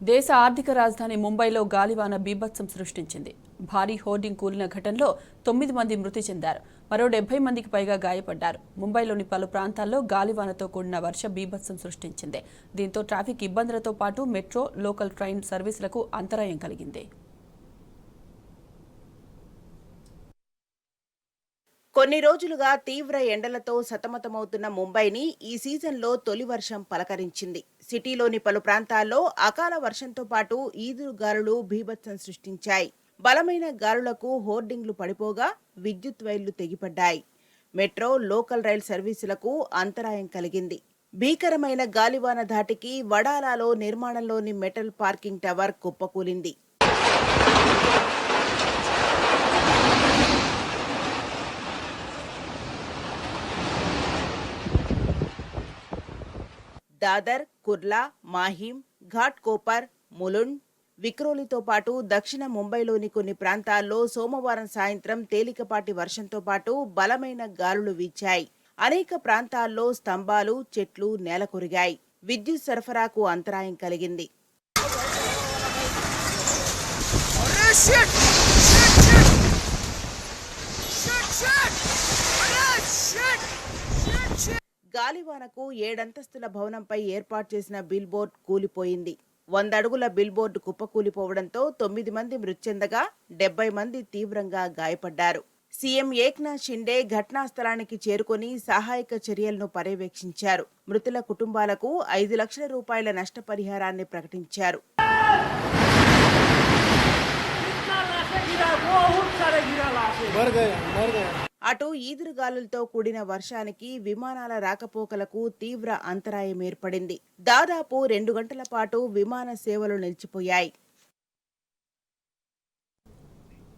దేశ ఆర్థిక రాజధాని ముంబైలో గాలివాన బీభత్సం సృష్టించింది. భారీ హోర్డింగ్ కూలిన ఘటనలో 9 మంది మృతి చెందారు. మరో 70 మందికి పైగా గాయపడ్డారు. ముంబైలోని పలు ప్రాంతాల్లో గాలివానతో కూడిన వర్ష బీభత్సం సృష్టించింది. దీంతో ట్రాఫిక్ ఇబ్బందులతో పాటు మెట్రో, లోకల్ ట్రైన్ సర్వీసులకు అంతరాయం కలిగింది. కొన్ని రోజులుగా తీవ్ర ఎండలతో సతమతమవుతున్న ముంబైని ఈ సీజన్లో తొలి వర్షం పలకరించింది. సిటీలోని పలు ప్రాంతాల్లో అకాల వర్షంతో పాటు ఈదురుగాలులు బీభత్సం సృష్టించాయి. బలమైన గాలులకు హోర్డింగ్లు పడిపోగా విద్యుత్ వైర్లు తెగిపడ్డాయి. మెట్రో, లోకల్ రైల్ సర్వీసులకు అంతరాయం కలిగింది. భీకరమైన గాలివాన ధాటికి వడాలాలో నిర్మాణంలోని మెటల్ పార్కింగ్ టవర్ కుప్పకూలింది. దాదర్, కుర్లా, మాహిం, ఘాట్ కోపర్, ములుండ్, విక్రోలితో పాటు దక్షిణ ముంబైలోని కొన్ని ప్రాంతాల్లో సోమవారం సాయంత్రం తేలికపాటి వర్షంతో పాటు బలమైన గాలులు వీచాయి. అనేక ప్రాంతాల్లో స్తంభాలు, చెట్లు నేలకొరిగాయి. విద్యుత్ సరఫరాకు అంతరాయం కలిగింది. గాలివానకు 7 అంతస్తుల భవనంపై ఏర్పాటు చేసిన బిల్ బోర్డు కూలిపోయింది. 100 అడుగుల బిల్ బోర్డు కుప్పకూలిపోవడంతో 9 మంది మృతి చెందగా 70 మంది తీవ్రంగా గాయపడ్డారు. సీఎం ఏక్నాథ్ షిండే ఘటనా స్థలానికి చేరుకుని సహాయక చర్యలను పర్యవేక్షించారు. మృతుల కుటుంబాలకు 5 లక్షల రూపాయల నష్టపరిహారాన్ని ప్రకటించారు. అటు ఈదురుగాలులతో కూడిన వర్షానికి విమానాల రాకపోకలకు తీవ్ర అంతరాయం ఏర్పడింది. దాదాపు 2 గంటల పాటు విమాన సేవలు నిలిచిపోయాయి.